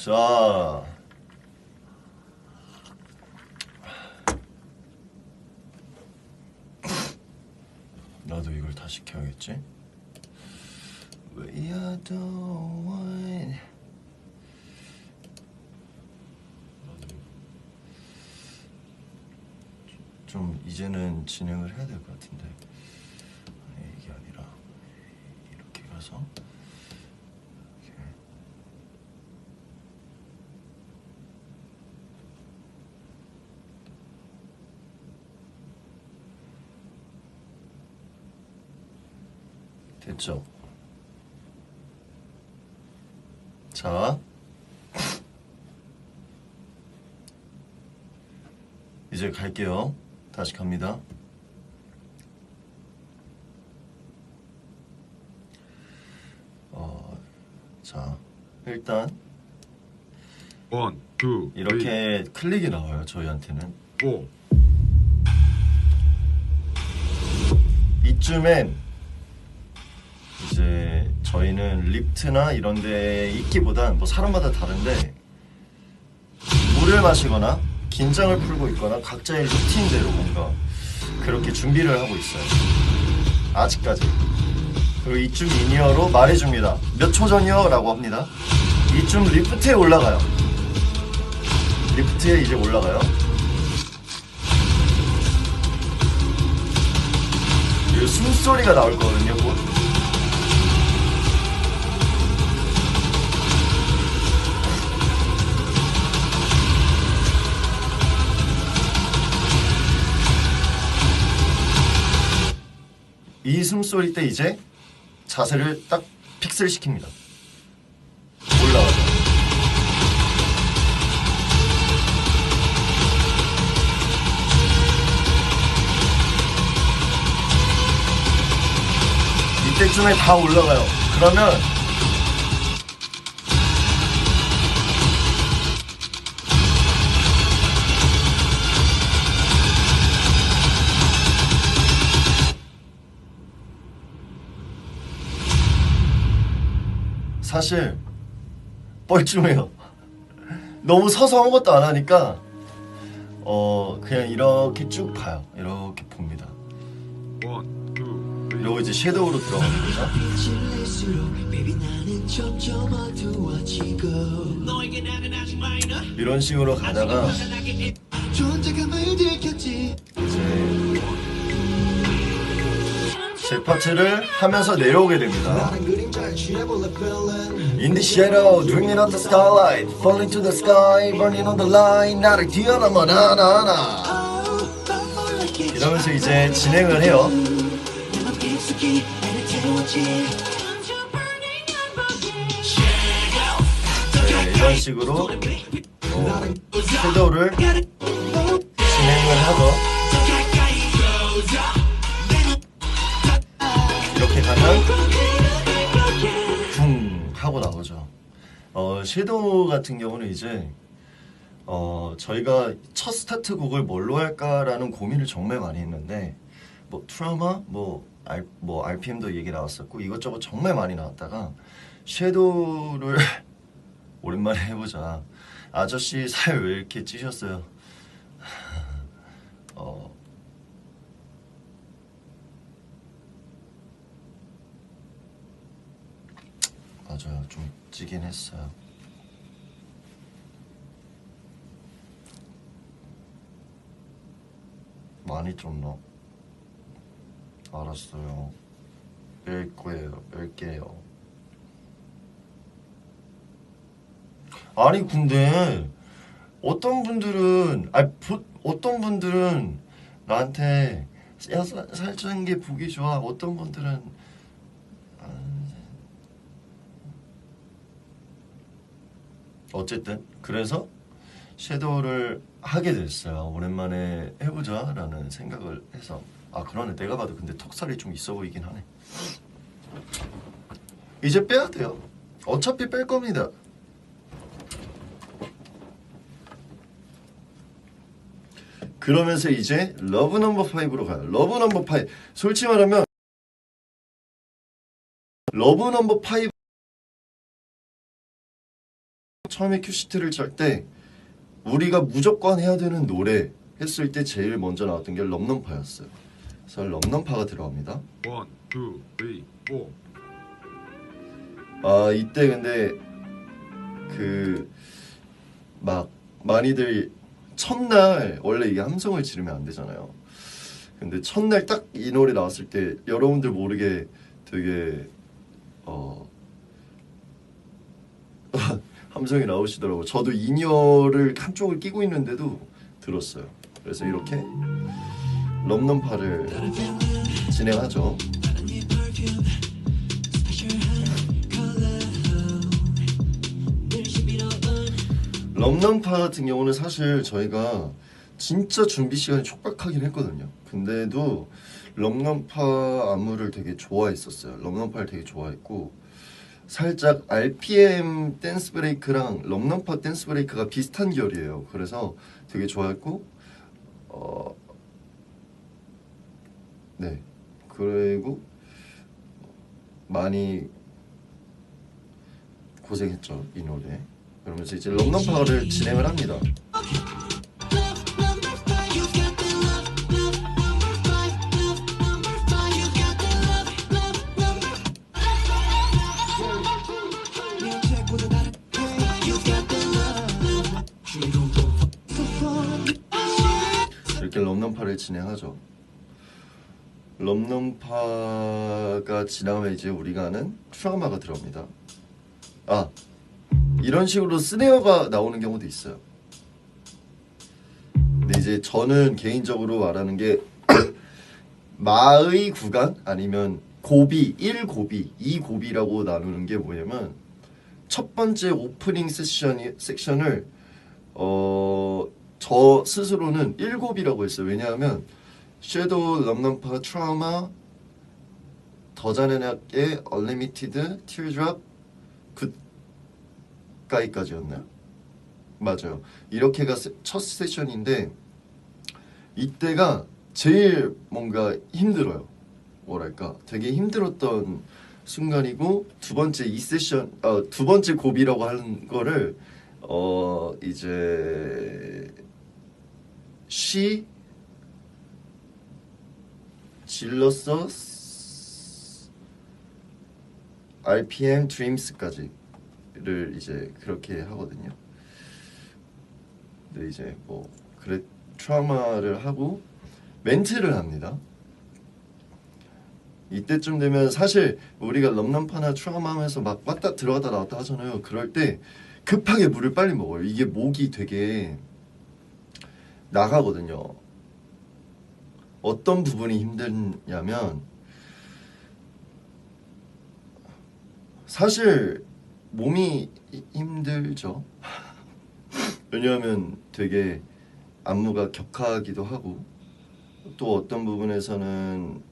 자, 나도 이걸 다 시켜야겠지? We are the one. 좀 이제는 진행을 해야 될 것 같은데. 아니, 이게 아니라 이렇게 가서 이렇게. 됐죠? 자, 이제 갈게요. 다시 갑니다. 자, 일단 1, 2, 이렇게 클릭이 나와요. 저희한테는 4. 이쯤엔 이제 저희는 리프트나 이런 데 있기보단 뭐 사람마다 다른데 물을 마시거나 긴장을 풀고 있거나 각자의 루틴대로 뭔가 그렇게 준비를 하고 있어요. 아직까지. 그리고 이쯤 인이어로 말해줍니다. 몇 초 전이요? 라고 합니다. 이쯤 리프트에 올라가요. 리프트에 이제 올라가요. 이 숨소리가 나올 거거든요. 곧. 이 숨소리 때 이제 자세를 딱 픽스를 시킵니다. 올라가죠. 이때쯤에 다 올라가요. 그러면 사실 뻘쭘해요. 너무 서서 아무것도 안 하니까 그냥 이렇게 쭉 봐요. 이렇게 봅니다. 1, 2, 3. 그리고 이제 섀도우로 들어가는 거죠. 이런 식으로 가다가 이제 제 파트를 하면서 내려오게 됩니다. In the shadow, dreaming of the starlight, falling to the sky, burning on the line, 나를 뛰어넘어 나나나. 이러면서 이제 진행을 해요. 네, 이런 식으로 섀도우를 진행을 하죠. 이렇게 가면 쿵 하고 나오죠. 섀도우 같은 경우는 이제 저희가 첫 스타트 곡을 뭘로 할까라는 고민을 정말 많이 했는데 뭐 트라우마, 뭐 RPM도 얘기 나왔었고 이것저것 정말 많이 나왔다가 섀도우를 오랜만에 해보자. 아저씨 살 왜 이렇게 찌셨어요? 맞아요. 좀 찌긴 했어요. 많이 쪘나? 알았어요. 뺄 거예요. 뺄게요. 아니 근데 어떤 분들은 어떤 분들은 나한테 야, 살찌는 게 보기 좋아. 어떤 분들은 어쨌든 그래서 섀도우를 하게 됐어요. 오랜만에 해보자 라는 생각을 해서. 아 그러네. 내가 봐도 근데 턱살이 좀 있어 보이긴 하네. 이제 빼야 돼요. 어차피 뺄 겁니다. 그러면서 이제 러브 넘버 5로 가요. 러브 넘버 5. 솔직히 말하면 러브 넘버 5 처음에 큐시트를 짤 때 우리가 무조건 해야 되는 노래 했을 때 제일 먼저 나왔던 게 럼넘파였어요. 그래서 럼넘파가 들어갑니다. 1, 2, 3, 4. 아 이때 근데 그 막 많이들 첫날 원래 이게 함성을 지르면 안 되잖아요. 근데 첫날 딱 이 노래 나왔을 때 여러분들 모르게 되게 함성이 나오시더라고. 저도 인이어를 한쪽을 끼고 있는데도 들었어요. 그래서 이렇게 럼넘파를 진행하죠. 럼넘파 같은 경우는 사실 저희가 진짜 준비 시간이 촉박하긴 했거든요. 근데도 럼넘파 안무를 되게 좋아했었어요. 럼넘파를 되게 좋아했고 살짝 RPM 댄스 브레이크랑 럼넘파 댄스 브레이크가 비슷한 결이에요. 그래서 되게 좋아했고 네 그리고 많이 고생했죠 이 노래. 그러면서 이제 럼넘파를 진행을 합니다. 이렇게 럼넘파를 진행하죠. 럼넘파가 지나면 이제 우리가 아는 트라우마가 들어옵니다. 아 이런 식으로 스네어가 나오는 경우도 있어요. 근데 이제 저는 개인적으로 말하는 게 마의 구간 아니면 고비, 1고비, 2고비라고 나누는 게 뭐냐면 첫 번째 오프닝 섹션을 저 스스로는 1고비라고 했어요. 왜냐하면 섀도우, 럼넘파, 트라우마, 더 잔인하게, 얼리미티드, 티어드롭, 굿가이까지였나요? 맞아요. 이렇게가 첫 세션인데 이때가 제일 뭔가 힘들어요. 뭐랄까 되게 힘들었던 순간이고 두 번째 이 세션 두 번째 고비라고 하는 거를 이제 질렀어 RPM 드림스까지를 이제 그렇게 하거든요. 근데 이제 뭐 그래 트라우마를 하고 멘트를 합니다. 이때쯤 되면 사실 우리가 럼넘파나 트라우마 하면서 막 왔다 들어갔다 나왔다 하잖아요. 그럴 때 급하게 물을 빨리 먹어요. 이게 목이 되게 나가거든요. 어떤 부분이 힘드냐면 사실 몸이 힘들죠. 왜냐하면 되게 안무가 격하기도 하고 또 어떤 부분에서는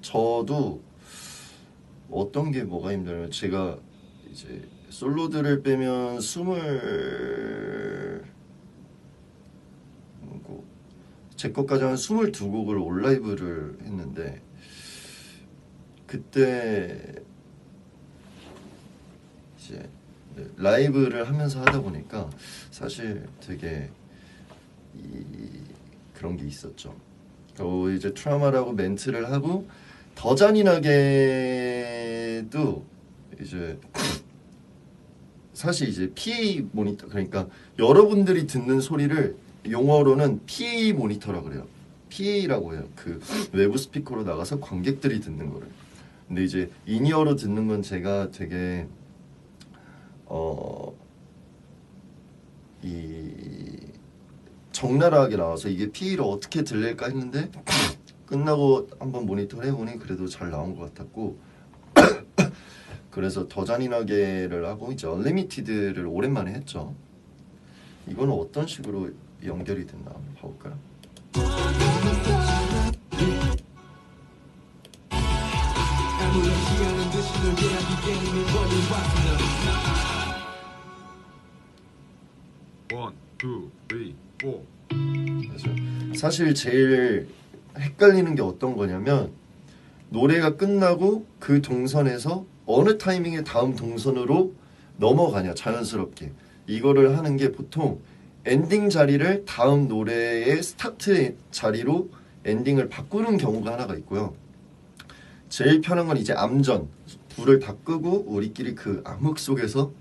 저도 어떤 게 뭐가 힘들면 제가 이제 솔로들을 빼면 제 것까지 한 22곡을 온라이브를 했는데 그때 이제 라이브를 하면서 하다 보니까 사실 되게 그런 게 있었죠. 이제 트라우마라고 멘트를 하고 더 잔인하게도 이제 사실 이제 PA 모니터 그러니까 여러분들이 듣는 소리를 용어로는 PA 모니터라 그래요. PA라고 해요. 그 외부 스피커로 나가서 관객들이 듣는 거를. 근데 이제 인이어로 듣는 건 제가 되게 적나라하게 나와서 이게 PA를 어떻게 들릴까 했는데 끝나고 한번 모니터를 해보니 그래도 잘 나온 것 같았고 그래서 더 잔인하게를 하고 이제 얼리미티드를 오랜만에 했죠. 이거는 어떤 식으로 연결이 됐나 한번 봐볼까요? One, two, three, four. 사실 제일 헷갈리는 게 어떤 거냐면 노래가 끝나고 그 동선에서 어느 타이밍에 다음 동선으로 넘어가냐 자연스럽게 이거를 하는 게 보통 엔딩 자리를 다음 노래의 스타트 자리로 엔딩을 바꾸는 경우가 하나가 있고요. 제일 편한 건 이제 암전 불을 다 끄고 우리끼리 그 암흑 속에서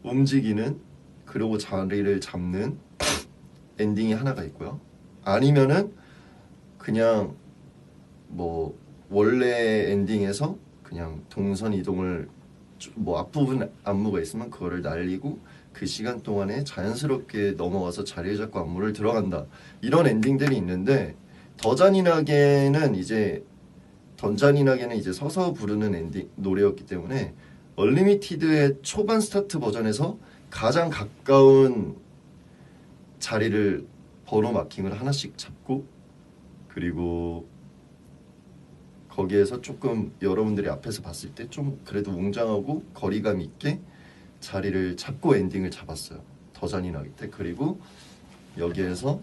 움직이는 그리고 자리를 잡는 엔딩이 하나가 있고요. 아니면은 그냥 뭐 원래 엔딩에서 그냥 동선 이동을 뭐 앞부분 안무가 있으면 그거를 날리고 그 시간 동안에 자연스럽게 넘어가서 자리를 잡고 안무를 들어간다. 이런 엔딩들이 있는데 더 잔인하게는 이제 서서 부르는 엔딩 노래였기 때문에 얼리미티드의 초반 스타트 버전에서 가장 가까운 자리를 번호 마킹을 하나씩 잡고 그리고 거기에서 조금 여러분들이 앞에서 봤을 때 좀 그래도 웅장하고 거리감 있게 자리를 잡고 엔딩을 잡았어요. 더 잔인하기 때. 그리고 여기에서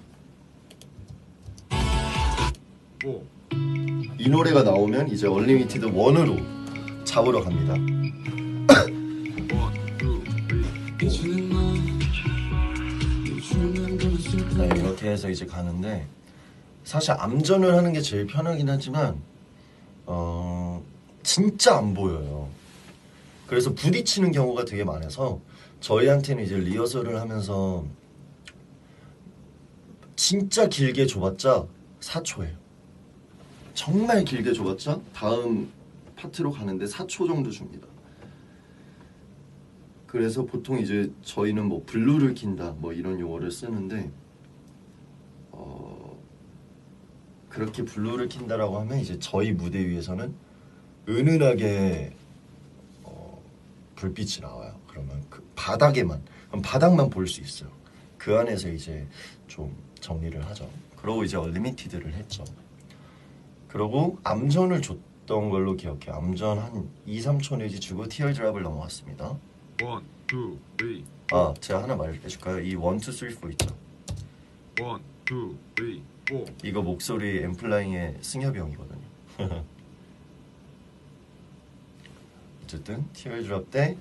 5, 이 노래가 나오면 이제 얼리미티드 1으로 잡으러 갑니다. 1, 2, 3, 4. 네, 이렇게 해서 이제 가는데 사실 암전을 하는 게 제일 편하긴 하지만 진짜 안 보여요. 그래서 부딪히는 경우가 되게 많아서 저희한테는 이제 리허설을 하면서 진짜 길게 줘봤자 4초예요. 정말 길게 줘봤자 다음 파트로 가는데 4초 정도 줍니다. 그래서 보통 이제 저희는 뭐 블루를 킨다 뭐 이런 용어를 쓰는데 그렇게 블루를 킨다라고 하면 이제 저희 무대 위에서는 은은하게 불빛이 나와요. 그러면 그 바닥만 볼 수 있어요. 그 안에서 이제 좀 정리를 하죠. 그러고 이제 얼리미티드를 했죠. 그러고 암전을 줬던 걸로 기억해요. 암전 한 2, 3초 내지 주고 티어드랍을 넘어갔습니다. 1, 2, 3. 아, 제가 하나 말해줄까요? 이 1, 2, 3, 4 있죠? 1, 2, 3, 4. 이거 목소리 앰플라잉의 승엽이 형이거든요. 어쨌든 티어드랍 때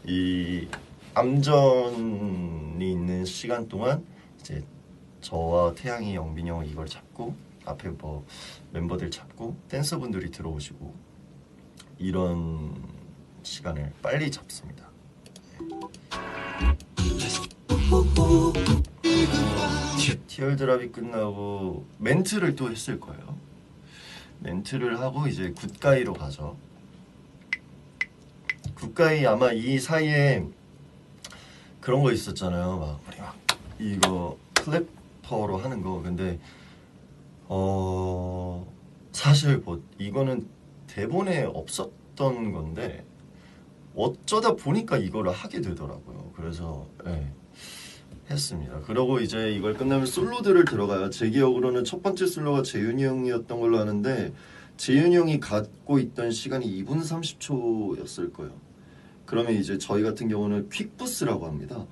이 암전이 있는 시간 동안 이제 저와 태양이, 영빈이 형 이걸 잡고 앞에 뭐 멤버들 잡고 댄서분들이 들어오시고 이런 시간을 빨리 잡습니다. 티얼드랍이 끝나고 멘트를 또 했을 거예요. 멘트를 하고 이제 굿가이로 가죠. 굿가이 아마 이 사이에 그런 거 있었잖아요. 막 우리 막 이거 클래퍼로 하는 거. 근데 사실 뭐 이거는 대본에 없었던 건데 어쩌다 보니까 이거를 하게 되더라고요. 그래서 했습니다. 그러고 이제 이걸 끝나면 솔로들을 들어가요. 제 기억으로는 첫 번째 솔로가 재윤이 형이었던 걸로 아는데 재윤이 형이 갖고 있던 시간이 2분 30초였을 거예요. 그러면 이제 저희 같은 경우는 퀵부스라고 합니다.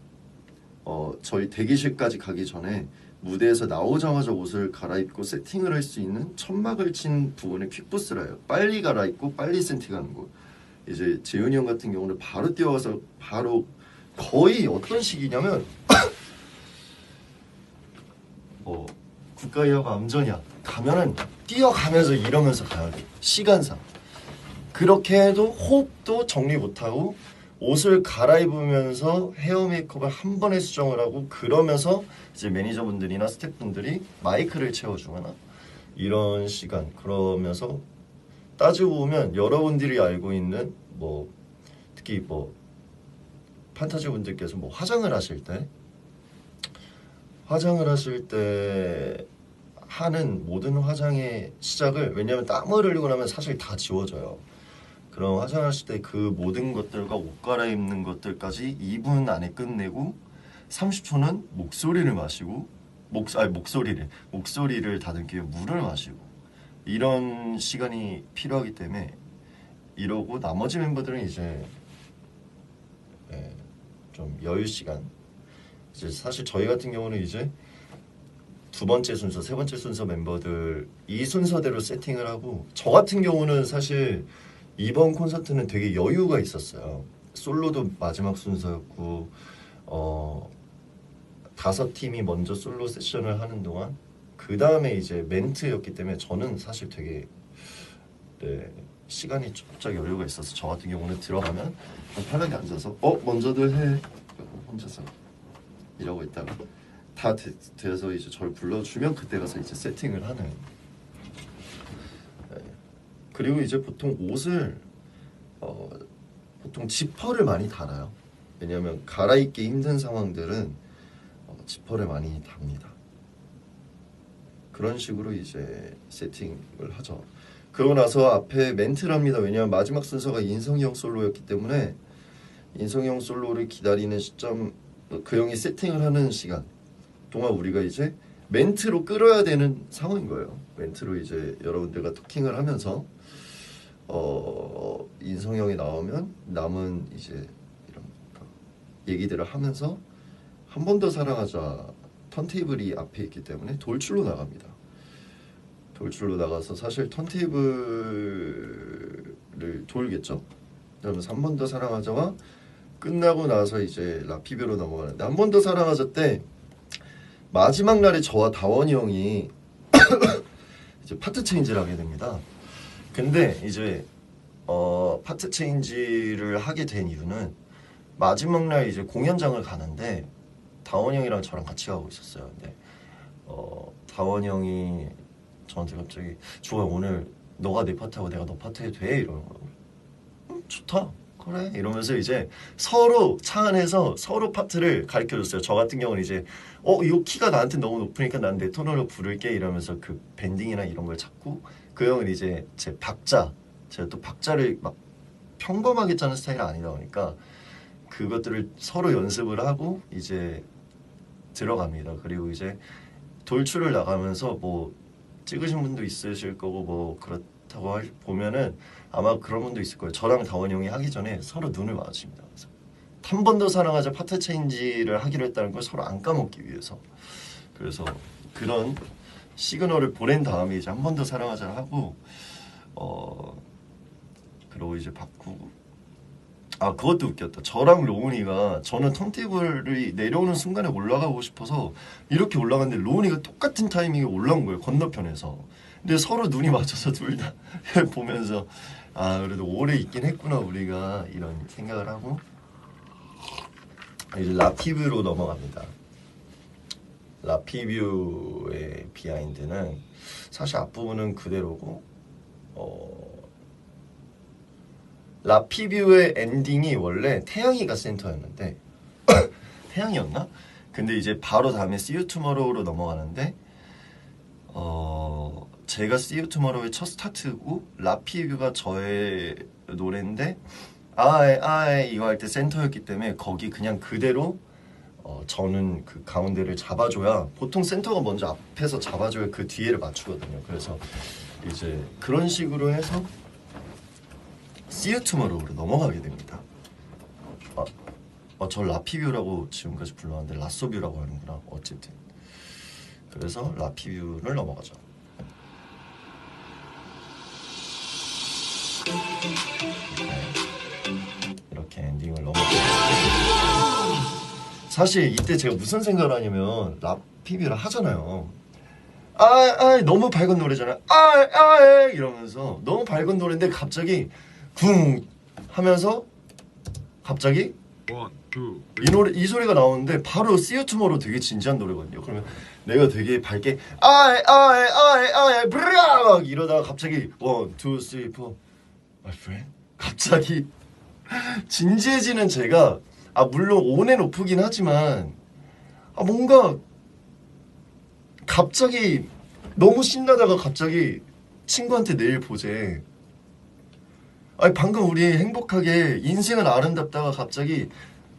저희 대기실까지 가기 전에 무대에서 나오자마자 옷을 갈아입고 세팅을 할 수 있는 천막을 친 부분에 퀵부스라 해요. 빨리 갈아입고 빨리 세팅하는 곳. 이제 재윤이 형 같은 경우는 바로 뛰어가서 바로 거의 어떤 식이냐면 국가이하고 암전이야 가면은 뛰어가면서 이러면서 가야 돼. 시간상 그렇게 해도 호흡도 정리 못하고 옷을 갈아입으면서 헤어 메이크업을 한 번에 수정을 하고 그러면서 이제 매니저분들이나 스태프분들이 마이크를 채워주거나 이런 시간. 그러면서 따지고 보면 여러분들이 알고 있는 뭐 특히 뭐 판타지 분들께서 뭐 화장을 하실 때 하는 모든 화장의 시작을, 왜냐하면 땀을 흘리고 나면 사실 다 지워져요. 그럼 화장하실 때 그 모든 것들과 옷 갈아입는 것들까지 2분 안에 끝내고 30초는 목소리를 마시고 목소리를 다듬기 위해 물을 마시고 이런 시간이 필요하기 때문에 이러고 나머지 멤버들은 이제 좀 여유 시간. 이제 사실 저희 같은 경우는 이제 두 번째 순서, 세 번째 순서 멤버들 이 순서대로 세팅을 하고, 저 같은 경우는 사실 이번 콘서트는 되게 여유가 있었어요. 솔로도 마지막 순서였고 5팀이 먼저 솔로 세션을 하는 동안 그 다음에 이제 멘트였기 때문에 저는 사실 되게 시간이 쫙 여유가 있어서 저 같은 경우는 들어가면 편하게 앉아서 먼저들 해 혼자서 이러고 있다가 다 돼서 이제 저를 불러주면 그때 가서 이제 세팅을 하는. 그리고 이제 보통 옷을 보통 지퍼를 많이 달아요. 왜냐하면 갈아입기 힘든 상황들은 지퍼를 많이 답니다. 그런 식으로 이제 세팅을 하죠. 그러고 나서 앞에 멘트를 합니다. 왜냐하면 마지막 순서가 인성이 형 솔로였기 때문에 인성이 형 솔로를 기다리는 시점, 그 형이 세팅을 하는 시간 동안 우리가 이제 멘트로 끌어야 되는 상황인 거예요. 멘트로 이제 여러분들과 토킹을 하면서 인성이 형이 나오면 남은 이제 이런 얘기들을 하면서 한 번 더 사랑하자 턴테이블이 앞에 있기 때문에 돌출로 나갑니다. 돌출로 나가서 사실 턴테이블을 돌겠죠. 그러면서 한 번 더 사랑하자와 끝나고 나서 이제 라피뷰로 넘어가는데 한 번 더 사랑하자 때 마지막 날에 저와 다원이 형이 이제 파트 체인지를 하게 됩니다. 근데 이제 파트 체인지를 하게 된 이유는 마지막 날 이제 공연장을 가는데 다원이 형이랑 저랑 같이 가고 있었어요. 근데 다원이 형이 저한테 갑자기 주호야 오늘 너가 내 파트하고 내가 너 파트 해도 돼? 이러는 거예요. 좋다 그래 이러면서 이제 서로 차 안에서 서로 파트를 가르쳐줬어요. 저 같은 경우는 이제 이 키가 나한테 너무 높으니까 난 내 톤으로 부를게 이러면서 그 밴딩이나 이런 걸 찾고 그 형은 이제 제 박자 제가 또 박자를 막 평범하게 짜는 스타일이 아니다 보니까 그것들을 서로 연습을 하고 이제 들어갑니다. 그리고 이제 돌출을 나가면서 뭐 찍으신 분도 있으실 거고 뭐 그렇다고 보면은 아마 그런 분도 있을 거예요. 저랑 다원 형이 하기 전에 서로 눈을 마주칩니다. 한 번 더 사랑하자 파트 체인지를 하기로 했다는 걸 서로 안 까먹기 위해서. 그래서 그런 시그널을 보낸 다음에 이제 한 번 더 사랑하자를 하고 그러고 이제 바꾸고 그것도 웃겼다. 저랑 로운이가 저는 턴테이블이 내려오는 순간에 올라가고 싶어서 이렇게 올라갔는데 로운이가 똑같은 타이밍에 올라온 거예요. 건너편에서. 근데 서로 눈이 맞춰서 둘 다 보면서 그래도 오래 있긴 했구나 우리가 이런 생각을 하고 이제 라피뷰로 넘어갑니다. 라피뷰의 비하인드는 사실 앞부분은 그대로고 라피뷰의 엔딩이 원래 태양이가 센터였는데 태양이었나? 근데 이제 바로 다음에 See You Tomorrow로 넘어가는데 제가 See You Tomorrow의 첫 스타트고 라피뷰가 저의 노래인데 아에 이거 할 때 센터였기 때문에 거기 그냥 그대로 저는 그 가운데를 잡아줘야 보통 센터가 먼저 앞에서 잡아줘야 그 뒤에를 맞추거든요. 그래서 이제 그런 식으로 해서 See You Tomorrow로 넘어가게 됩니다. 저 라피뷰라고 지금까지 불렀는데 라소뷰라고 하는구나. 어쨌든 그래서 라피뷰를 넘어가죠. 이렇게 엔딩을 넘어가죠. 사실 이때 제가 무슨 생각을 하냐면 라피뷰를 하잖아요. 너무 밝은 노래잖아요. 이러면서 너무 밝은 노래인데 갑자기 쿵 하면서 갑자기 이 소리가 나오는데 바로 See You Tomorrow 되게 진지한 노래거든요. 그러면 내가 되게 밝게 브락 이러다가 갑자기 1, 2, 3, 4 My friend 갑자기 진지해지는 제가 물론 온앤오프긴 하지만 뭔가 갑자기 너무 신나다가 갑자기 친구한테 내일 보재. 방금 우리 행복하게 인생은 아름답다가 갑자기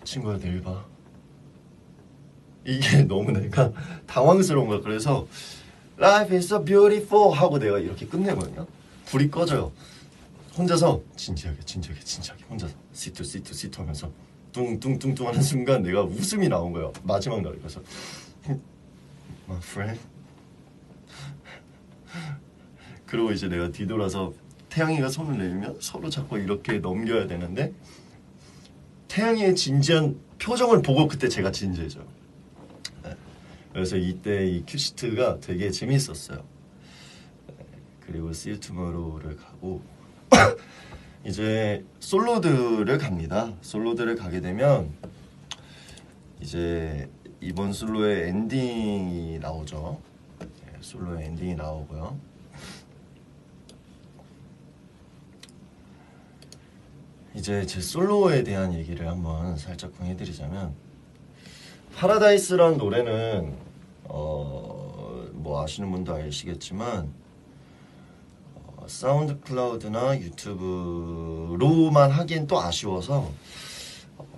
친구야 내일 봐. 이게 너무 내가 당황스러운 거야. 그래서 Life is so beautiful 하고 내가 이렇게 끝내거든요. 불이 꺼져요. 혼자서 진지하게 혼자서 시트 하면서 뚱뚱뚱뚱 하는 순간 내가 웃음이 나온 거예요. 마지막 날에. 그래서 My friend 그리고 이제 내가 뒤돌아서 태양이가 손을 내밀면 서로 자꾸 이렇게 넘겨야 되는데 태양이의 진지한 표정을 보고 그때 제가 진지해져요. 네. 그래서 이때 이 큐시트가 되게 재미있었어요. 네. 그리고 See You Tomorrow를 가고 이제 솔로들을 갑니다. 솔로들을 가게 되면 이제 이번 솔로의 엔딩이 나오죠. 네, 솔로의 엔딩이 나오고요. 이제 제 솔로에 대한 얘기를 한번 살짝 해드리자면 파라다이스라는 노래는 뭐 아시는 분도 아시겠지만 사운드 클라우드나 유튜브로만 하기엔 또 아쉬워서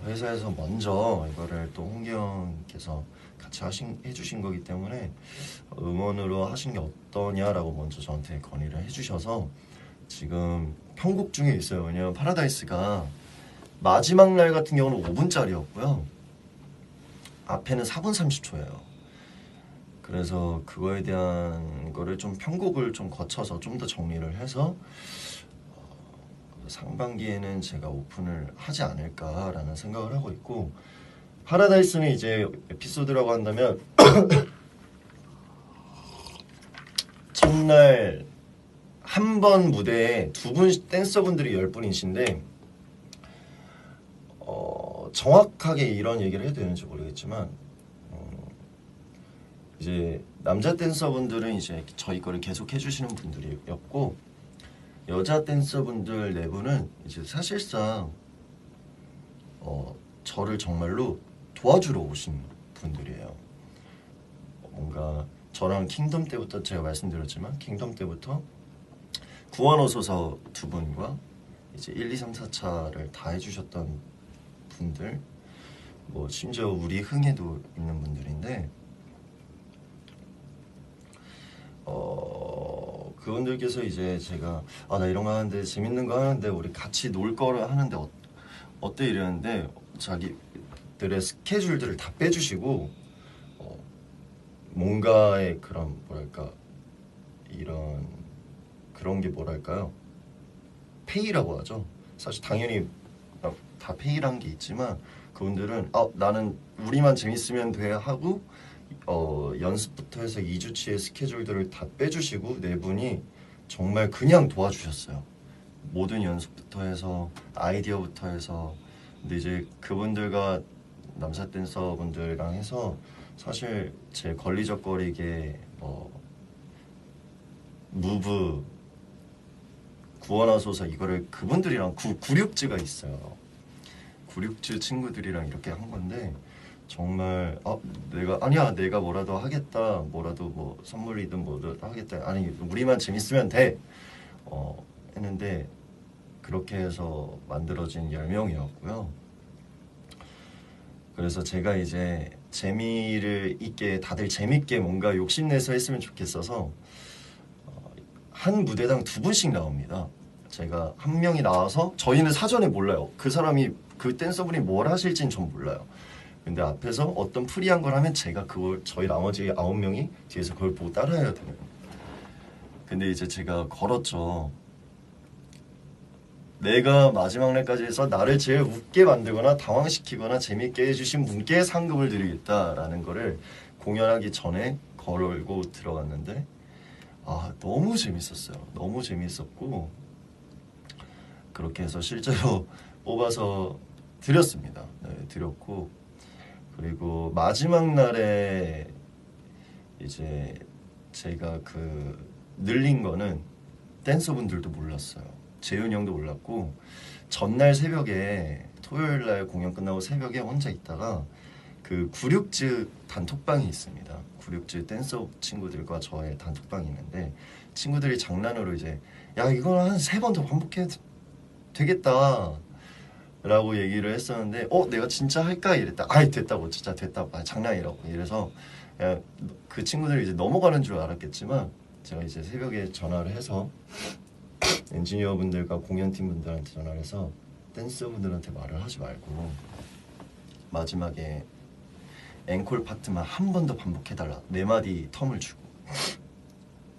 회사에서 먼저 이거를 또 홍기영께서 같이 해주신 거기 때문에 음원으로 하신 게 어떠냐라고 먼저 저한테 건의를 해주셔서 지금 편곡 중에 있어요. 왜냐면 파라다이스가 마지막 날 같은 경우는 5분짜리였고요. 앞에는 4분 30초예요. 그래서 그거에 대한 거를 좀 편곡을 좀 거쳐서 좀 더 정리를 해서 상반기에는 제가 오픈을 하지 않을까라는 생각을 하고 있고 파라다이스는 이제 에피소드라고 한다면 첫날 한 번 무대에 두 분 댄서분들이 10분이신데 정확하게 이런 얘기를 해도 되는지 모르겠지만 이제 남자 댄서분들은 이제 저희 거를 계속 해주시는 분들이었고 여자 댄서분들 4분은 이제 사실상 저를 정말로 도와주러 오신 분들이에요. 뭔가 저랑 킹덤 때부터 제가 말씀드렸지만 킹덤 때부터 구원호소서 2분과 이제 1, 2, 3, 4차를 다 해주셨던 분들 뭐 심지어 우리 흥에도 있는 분들인데 그분들께서 이제 제가 나 이런 거 하는데 재밌는 거 하는데 우리 같이 놀 거를 하는데 어때 이랬는데 자기들의 스케줄들을 다 빼주시고 뭔가의 그런 뭐랄까 이런 그런 게 뭐랄까요 페이라고 하죠. 사실 당연히 다 페이란 게 있지만 그분들은 나는 우리만 재밌으면 돼 하고 연습부터 해서 2주치의 스케줄들을 다 빼주시고 4분이 정말 그냥 도와주셨어요. 모든 연습부터 해서 아이디어부터 해서 근데 이제 그분들과 남자 댄서분들이랑 해서 사실 제 걸리적거리게 무브 구원하소서 이거를 그분들이랑 96즈가 있어요. 96즈 친구들이랑 이렇게 한 건데 정말 내가 뭐라도 하겠다 뭐라도 뭐 선물이든 뭐라도 하겠다 아니 우리만 재밌으면 돼 했는데 그렇게 해서 만들어진 10명이었고요. 그래서 제가 이제 재미를 있게 다들 재밌게 뭔가 욕심내서 했으면 좋겠어서 한 무대당 2분씩 나옵니다. 제가 한 명이 나와서 저희는 사전에 몰라요. 그 사람이 그 댄서분이 뭘 하실지는 전 몰라요. 근데 앞에서 어떤 프리한 걸 하면 제가 그걸 저희 나머지 9명이 뒤에서 그걸 보고 따라해야 되는. 근데 이제 제가 걸었죠. 내가 마지막 날까지 해서 나를 제일 웃게 만들거나 당황시키거나 재밌게 해주신 분께 상금을 드리겠다라는 거를 공연하기 전에 걸고 들어갔는데 너무 재밌었어요. 너무 재밌었고 그렇게 해서 실제로 뽑아서 드렸습니다. 네, 드렸고 그리고 마지막 날에 이제 제가 늘린 거는 댄서분들도 몰랐어요. 재윤이 형도 몰랐고 전날 새벽에 토요일 날 공연 끝나고 새벽에 혼자 있다가 96즈 단톡방이 있습니다. 96즈 댄서 친구들과 저의 단톡방이 있는데 친구들이 장난으로 이제 야 이거는 한 3번 더 반복해도 되겠다 라고 얘기를 했었는데 내가 진짜 할까 이랬다. 됐다고 진짜 됐다. 장난이라고 이래서 그 친구들이 이제 넘어가는 줄 알았겠지만 제가 이제 새벽에 전화를 해서 엔지니어분들과 공연팀분들한테 전화를 해서 댄서분들한테 말을 하지 말고 마지막에 앵콜 파트만 한 번 더 반복해달라 4마디 텀을 주고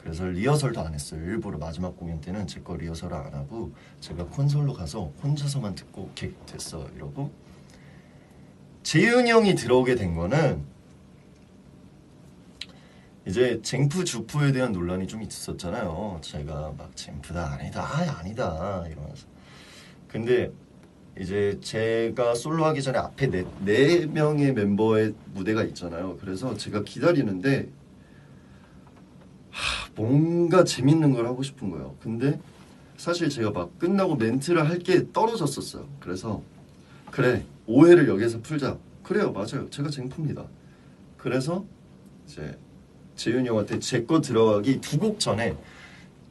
그래서 리허설도 안 했어요. 일부러 마지막 공연 때는 제 거 리허설을 안 하고 제가 콘솔로 가서 혼자서만 듣고 오케이 됐어 이러고, 재윤이 형이 들어오게 된 거는 이제 쟁프 주프에 대한 논란이 좀 있었잖아요. 제가 막 쟁프다 아니다 아니다 이러면서. 근데 이제 제가 솔로 하기 전에 앞에 네 명의 멤버의 무대가 있잖아요. 그래서 제가 기다리는데 뭔가 재밌는 걸 하고 싶은 거예요. 근데 사실 제가 막 끝나고 멘트를 할 게 떨어졌었어요. 그래서 그래, 오해를 여기서 풀자. 그래요, 맞아요, 제가 쟁프입니다. 그래서 이제 재윤이 형한테 제 거 들어가기 2곡 전에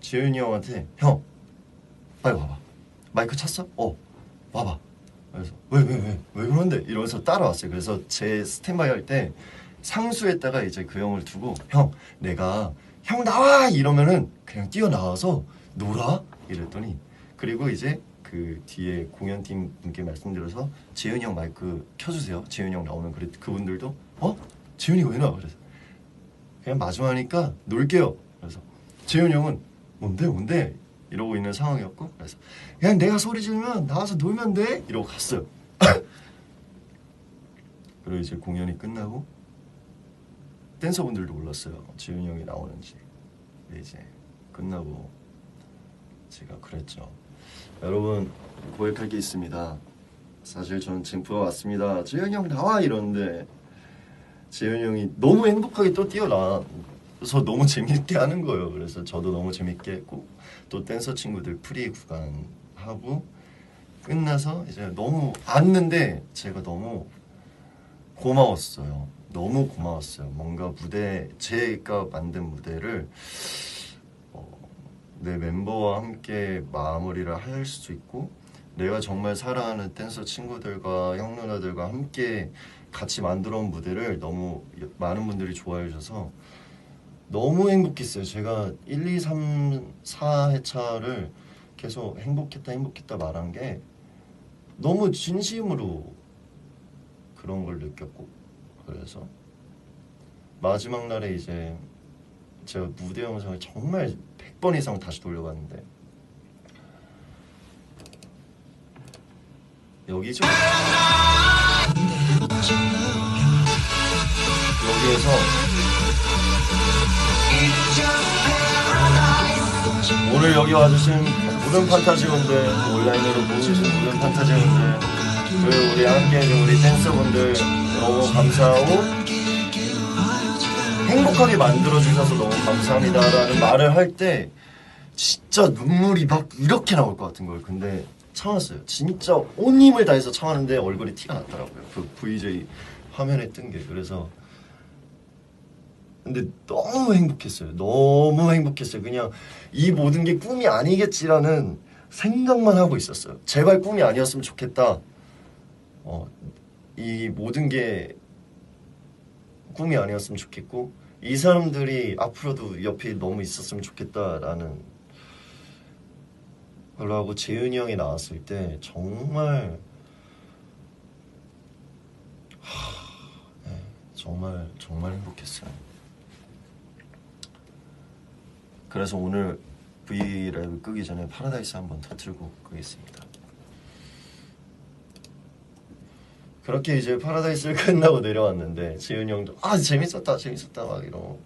재윤이 형한테 형 빨리 와봐, 마이크 찼어? 와봐. 그래서 왜 그런데 이러면서 따라왔어요. 그래서 제 스탠바이 할 때 상수에다가 이제 그 형을 두고 형 내가 형 나와 이러면은 그냥 뛰어나와서 놀아 이랬더니, 그리고 이제 그 뒤에 공연팀 분께 말씀드려서 재윤이 형 마이크 켜주세요, 재윤이 형 나오면. 그래 그분들도 재윤이가 왜 나와? 그래서 그냥 마지막이니까 놀게요. 그래서 재윤이 형은 뭔데 이러고 있는 상황이었고, 그래서 그냥 내가 소리 지르면 나와서 놀면 돼 이러고 갔어요. 그리고 이제 공연이 끝나고 댄서분들도 몰랐어요, 재윤이 형이 나오는지. 근데 이제 끝나고 제가 그랬죠. 여러분, 고백할 게 있습니다. 사실 저는 쟁프가 왔습니다, 재윤이 형 나와 이러는데 재윤이 형이 너무 행복하게 또 뛰어나와서 너무 재밌게 하는 거예요. 그래서 저도 너무 재밌게 했고, 또 댄서 친구들 프리 구간 하고 끝나서 이제 너무 왔는데 제가 너무 고마웠어요. 너무 고마웠어요. 뭔가 무대, 제가 만든 무대를 내 멤버와 함께 마무리를 할 수 있고, 내가 정말 사랑하는 댄서 친구들과 형 누나들과 함께 같이 만들어 온 무대를 너무 많은 분들이 좋아해 주셔서 너무 행복했어요. 제가 1, 2, 3, 4회차를 계속 행복했다 말한 게 너무 진심으로 그런 걸 느꼈고, 그래서 마지막 날에 이제 제가 무대 영상을 정말 100번 이상 다시 돌려봤는데, 여기죠? 여기에서 오늘 여기 와주신 모든 판타지원들, 온라인으로 보시는 모든 판타지원들, 그리고 우리 함께해준 우리 댄서분들 너무 감사하고, 행복하게 만들어주셔서 너무 감사합니다라는 말을 할 때 진짜 눈물이 막 이렇게 나올 것 같은 거예요. 근데 참았어요. 진짜 온 힘을 다해서 참았는데 얼굴에 티가 났더라고요, 그 VJ 화면에 뜬 게. 그래서 근데 너무 행복했어요. 너무 행복했어요. 그냥 이 모든 게 꿈이 아니겠지라는 생각만 하고 있었어요. 제발 꿈이 아니었으면 좋겠다. 이 모든 게 꿈이 아니었으면 좋겠고, 이 사람들이 앞으로도 옆에 너무 있었으면 좋겠다라는 걸로 하고, 재윤이 형이 나왔을 때 정말 정말 행복했어요. 그래서 오늘 브이라이브 끄기 전에 파라다이스 한번 터뜨리고 끄겠습니다. 그렇게 이제 파라다이스를 끝나고 내려왔는데 재윤이 형도 재밌었다 막 이러고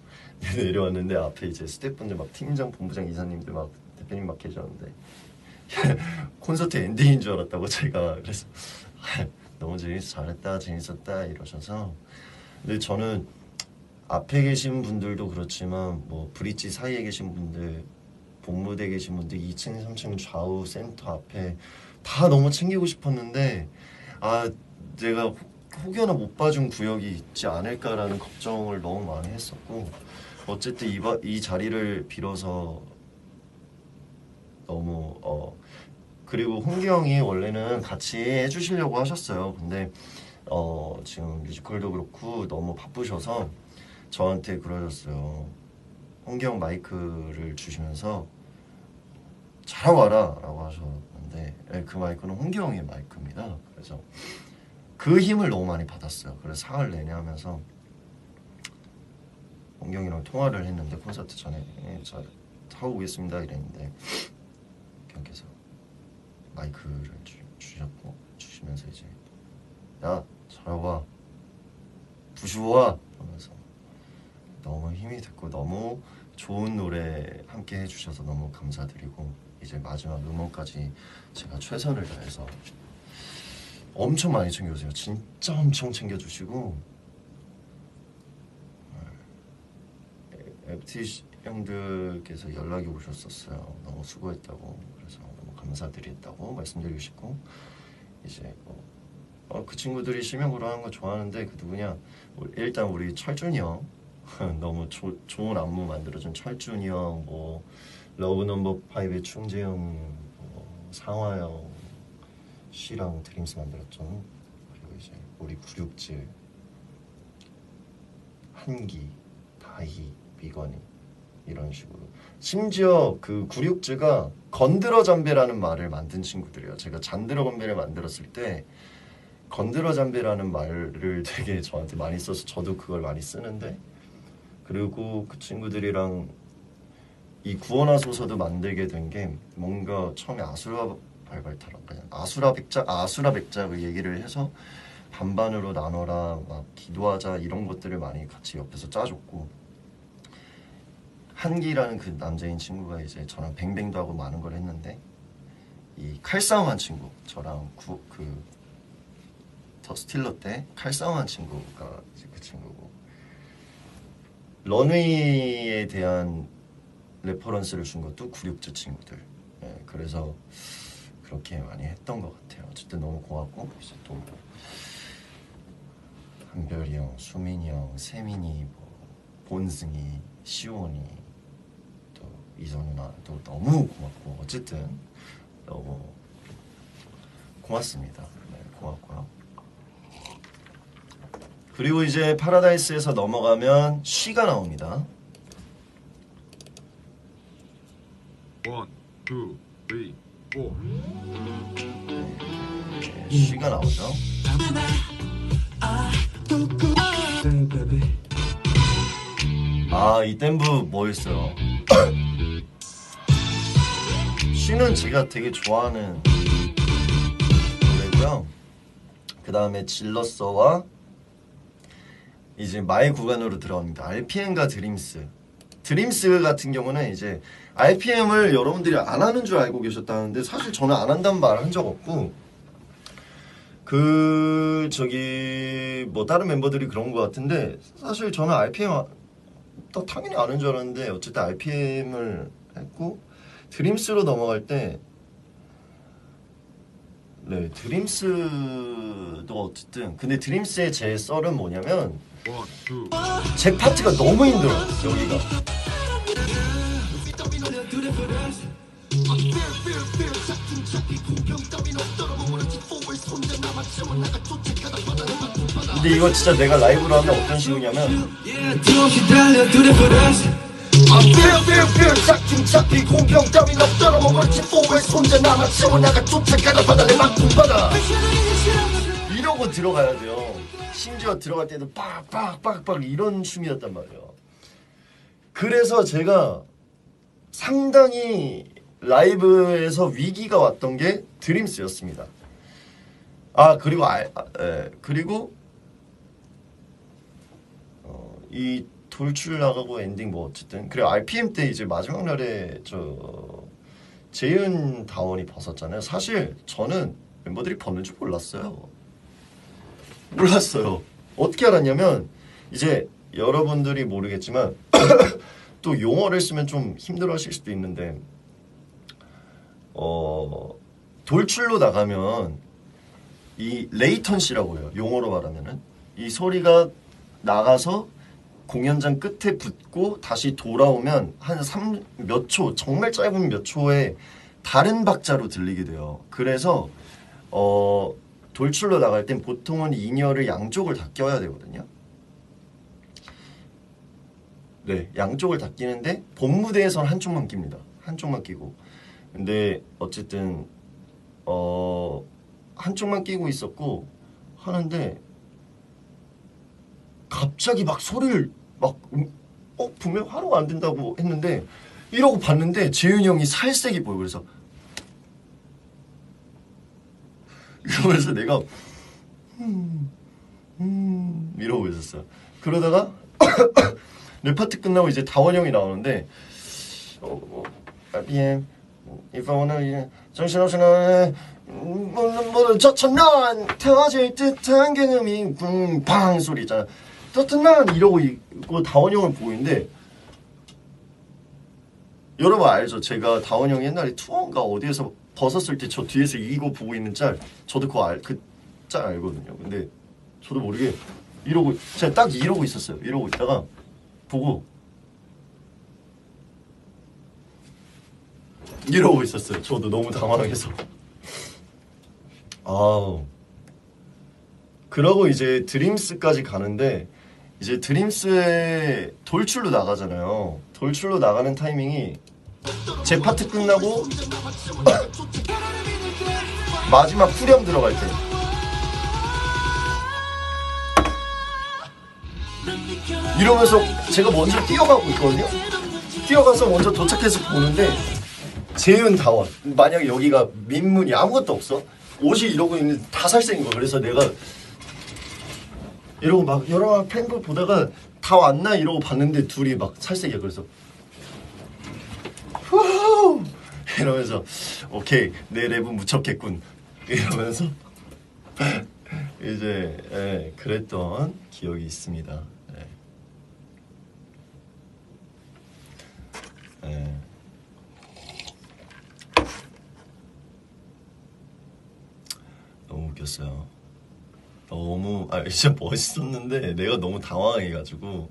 내려왔는데, 앞에 이제 스태프분들 막 팀장, 본부장, 이사님들 막 대표님 막 계셨는데 콘서트 엔딩인 줄 알았다고 제가. 그래서 너무 잘했다 재밌었다 이러셔서. 근데 저는 앞에 계신 분들도 그렇지만 뭐 브릿지 사이에 계신 분들, 본무대에 계신 분들, 2층 3층 좌우 센터 앞에 다 너무 챙기고 싶었는데 내가 혹여나 못 봐준 구역이 있지 않을까라는 걱정을 너무 많이 했었고, 어쨌든 이 자리를 빌어서 너무 그리고 홍기 형이 원래는 같이 해주시려고 하셨어요. 근데 지금 뮤지컬도 그렇고 너무 바쁘셔서 저한테 그러셨어요. 홍기 형 마이크를 주시면서 잘하고 와라 라고 하셨는데, 그 마이크는 홍기 형의 마이크입니다. 그래서 그 힘을 너무 많이 받았어요. 그래서 상을 내내 하면서 원경이랑 통화를 했는데 콘서트 전에 자 타고 오겠습니다 이랬는데 경께서 마이크를 주시면서 이제 야 잘와봐 부시고와 하면서 너무 힘이 됐고 너무 좋은 노래 함께 해주셔서 너무 감사드리고 이제 마지막 음원까지 제가 최선을 다해서 엄청 많이 챙겨주세요. 진짜 엄청 챙겨주시고 FT 형들께서 연락이 오셨었어요. 너무 수고했다고 그래서 너무 감사드렸다고 말씀드리고 싶고 이제 그 친구들이 실명으로 하는 거 좋아하는데 그 누구냐 일단 우리 철준이 형 너무 좋은 안무 만들어준 철준이 형 뭐 러브 넘버 5의 충재형 상화형 씨랑 드림스 만들었죠. 그리고 이제 우리 구육질 한기 다희 미건이 이런 식으로 심지어 그 구육즈가 건드러 잠배라는 말을 만든 친구들이에요. 제가 잔드러 건배를 만들었을 때 건드러 잠배라는 말을 되게 저한테 많이 써서 저도 그걸 많이 쓰는데 그리고 그 친구들이랑 이 구원하소서도 만들게 된 게 뭔가 처음에 아수라 발발타라 그냥 아수라 백작 그 얘기를 해서 반반으로 나눠라 막 기도하자 이런 것들을 많이 같이 옆에서 짜줬고 한기라는 그 남자인 친구가 이제 저랑 뱅뱅도 하고 많은 걸 했는데 이 칼싸움한 친구 저랑 더 스틸러 때 칼싸움한 친구가 이제 그 친구고 런웨이에 대한 레퍼런스를 준 것도 96즈 친구들. 그래서 그렇게 많이 했던 것 같아요. 어쨌든 너무 고맙고 이제 또 한별이 형, 수민이 형, 세민이, 본승이, 시온이 또 이선 누나도 너무 고맙고 어쨌든 너무 고맙습니다. 네, 고맙고요. 그리고 이제 파라다이스에서 넘어가면 쉬가 나옵니다. 1, 2, 3, 4. 네, 쉬가 나오죠. 이 댐브 뭐였어요? 쉬는 제가 되게 좋아하는 노래고요. 그 다음에 질러서와 이제 마의 구간으로 들어옵니다. RPM과 드림스. 드림스 같은 경우는 이제 RPM을 여러분들이 안 하는 줄 알고 계셨다는데 사실 저는 안 한다는 말 한 적 없고 다른 멤버들이 그런 것 같은데 사실 저는 RPM 당연히 아는 줄 알았는데 어쨌든 RPM을 했고 드림스로 넘어갈 때 네 드림스도 어쨌든 근데 드림스의 제 썰은 뭐냐면 1, 2. 제 파트가 너무 힘들어 여기가 근데 이거 진짜 내가 라이브로 하면 어떤 식이냐면 공경 따윈 없더라 먹었지 포에서 혼자 남아 채워나가 쫓아가다 바다를 막품받아 이러고 들어가야 돼요. 심지어 들어갈 때도 빡빡빡빡 이런 춤이었단 말이에요. 그래서 제가 상당히 라이브에서 위기가 왔던 게 드림스였습니다. 그리고 이 돌출 나가고 엔딩 뭐 어쨌든 그래 RPM 때 이제 마지막 날에 재윤 다원이 벗었잖아요. 사실 저는 멤버들이 벗는 줄 몰랐어요. 어떻게 알았냐면 이제 여러분들이 모르겠지만 또 용어를 쓰면 좀 힘들어하실 수도 있는데 돌출로 나가면 이 레이턴시라고 해요. 용어로 말하면은 이 소리가 나가서 공연장 끝에 붙고 다시 돌아오면 한 몇 초, 정말 짧은 몇 초에 다른 박자로 들리게 돼요. 그래서 돌출로 나갈 땐 보통은 인이어를 양쪽을 다 껴야 되거든요. 네, 양쪽을 다 끼는데 본 무대에서는 한쪽만 낍니다. 한쪽만 끼고. 근데 어쨌든 한쪽만 끼고 있었고 하는데 갑자기 막 소리를 막 분명 하루가 안 된다고 했는데 이러고 봤는데 재윤이 형이 살색이 보여. 그래서 이러면서 내가 이러고 있었어. 그러다가 내 파트 끝나고 이제 다원 형이 나오는데 RPM If I wanna 정신없이는 저천난 터질 듯한 경음이 팡 소리 있잖아. 저천난 이러고 있고 다원 형을 보고 있는데 여러분 알죠? 제가 다원 형이 옛날에 투어인가 어디에서 벗었을 때 저 뒤에서 이거 보고 있는 짤 저도 그 짤 알거든요. 근데 저도 모르게 이러고 제가 딱 이러고 있었어요. 이러고 있다가 보고 이러고 있었어요. 저도 너무 당황해서. 그러고 이제 드림스까지 가는데 이제 드림스에 돌출로 나가잖아요. 돌출로 나가는 타이밍이 제 파트 끝나고 마지막 후렴 들어갈 때 이러면서 제가 먼저 뛰어가고 있거든요. 뛰어가서 먼저 도착해서 보는데 재윤 다원 만약에 여기가 민문이 아무것도 없어 옷이 이러고 있는 다 살색인 거야. 그래서 내가 이러고 막 여러 팬들 보다가 다 왔나 이러고 봤는데 둘이 막 살색이야. 그래서 후 이러면서 오케이 내 랩은 묻혔겠군 이러면서 이제 그랬던 기억이 있습니다. 너무 웃겼어요. 너무 진짜 멋있었는데 내가 너무 당황해가지고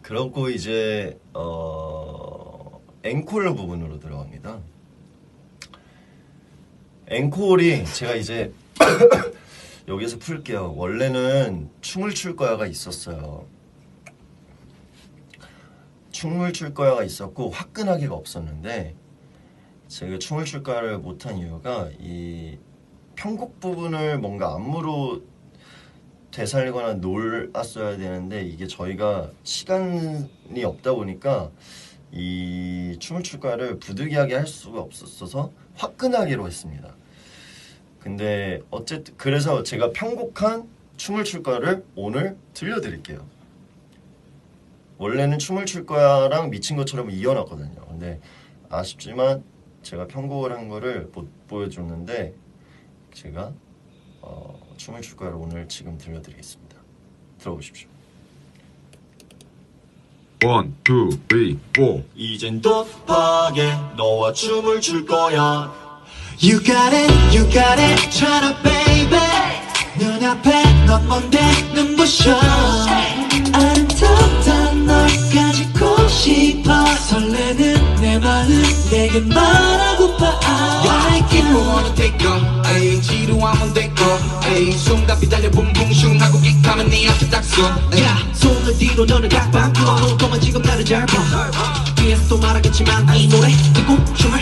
그렇고 이제 앵콜 부분으로 들어갑니다. 앵콜이 제가 이제 여기서 풀게요. 원래는 춤을 출 거야가 있었어요. 춤을 출 거야가 있었고 화끈하게가 없었는데 제가 춤을 출 거야를 못한 이유가 이 편곡 부분을 뭔가 안무로 되살리거나 놀았어야 되는데 이게 저희가 시간이 없다 보니까 이 춤을 출 거야를 부득이하게 할 수가 없었어서 화끈하게로 했습니다. 근데 어쨌든 그래서 제가 편곡한 춤을 출 거야를 오늘 들려드릴게요. 원래는 춤을 출 거야랑 미친 것처럼 이어놨거든요. 근데 아쉽지만 제가 편곡을 한 거를 못 보여줬는데 제가 춤을 출 거야를 오늘 지금 들려드리겠습니다. 들어보십시오. 1, 2, 3, 4. 이젠 급하게 너와 춤을 출 거야. You got it, turn up baby 눈앞에 넌 뭔데 눈부셔 아름답던 널 가지고 싶어 설레는 내 마음 내게 말하고파 I like Keep you wanna take you, ayy 지루하면 됐고, ayy 숨가피 달려 붕붕슝 하고 기가면 네 앞에 딱 서. 야 손을 뒤로 너는 각방 켜놓을 거면 지금 나를 잘 봐 뒤에서 또 말하겠지만 이 노래 듣고 춤을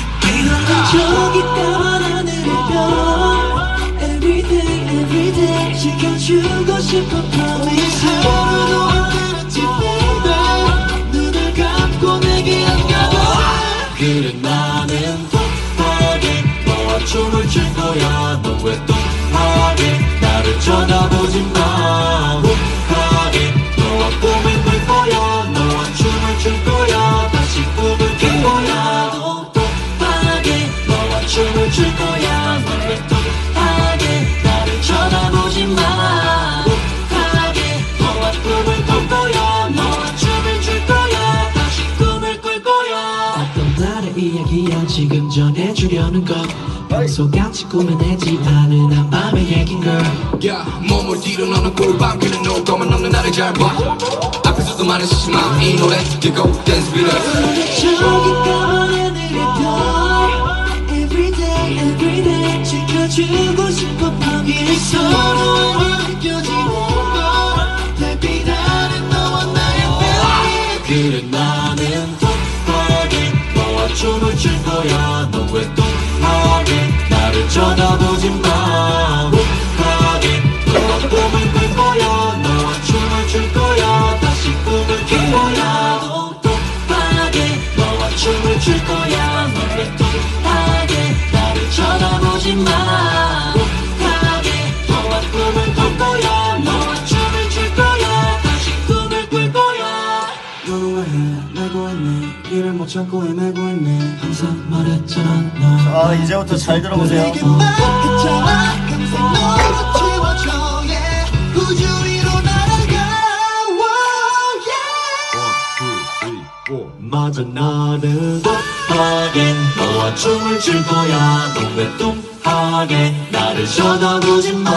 저기 까만 하늘의 별 Every day 지켜주고 싶어 promise 하루도 안 그렇지 baby 눈을 감고 내게 안겨봐 그래 나는 독하게 너와 춤을 출 거야 너 왜 독하게 나를 쳐다보지 마 독하게 너와 꿈을 꿀 거야 너와 춤을 출 거야 다시 꿈을 꿀 거야 독하게 너와 춤을 출 거야 너 왜 독하게 나를 쳐다보지 마 독하게 너와 꿈을 꿀 거야 너와 춤을 출 거야 다시 꿈을 꿀 거야 어떤 나의 이야기야 지금 전해주려는 것 평소같이 꾸며내지 않은 한밤의 얘긴 girl Yeah, 몸을 뒤로 너는 꿀밤 그는 놓을 거면 없는 나를 잘 봐. 앞에서도 많은 시시만 이 노래 듣고 dance with us. 저기 까만 하늘의 별 Every day 지켜주고 싶어 밤이 서로에게 느껴지는 걸 달빛 아래 너와 나의 그래 나는 독하게 너와 춤을 출 거야 너 왜 독하게 나를 쳐다보지 마 독하게 너와 꿈을 꿀 거야 너와 춤을 출 거야 다시 꿈을 꿀 거야 찾고 헤매고 있네 항상 말했잖아 너 자, 이제부터 잘 들어보세요. 내게 말했잖아 항상 너로 채워줘 yeah. 우주 위로 날아가 One, two, three, four. 맞아 나는 곱하게 너와 춤을 출 거야 동백동하게 나를 쳐다보지 마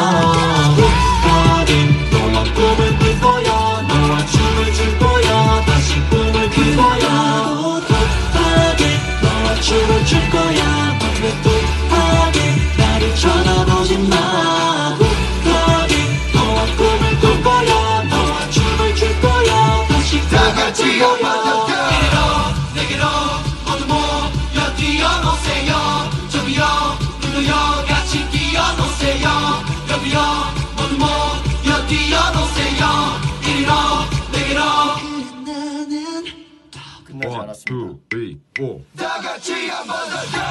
곱하게 너와 꿈을 꿀 거야 너와 춤을 출 거야 다시 꿈을 꿀 거야 곱하게 너와 춤을 출 거야 동백동하게 나를 쳐다보지 마 곱하게 너와 꿈을 꿀 거야 너와 춤을 출 거야 다시 다 같이 꿈을 꿀 거야 한번 내게로 모두 모여 뛰어노세요 저기요 누구요 같이 뛰어노세요 여기요 모두 모여 뛰어노세요 이리로 내게로 나는 끝나지 One, 않았습니다. two, three, four. 다 같이 한번 더 나는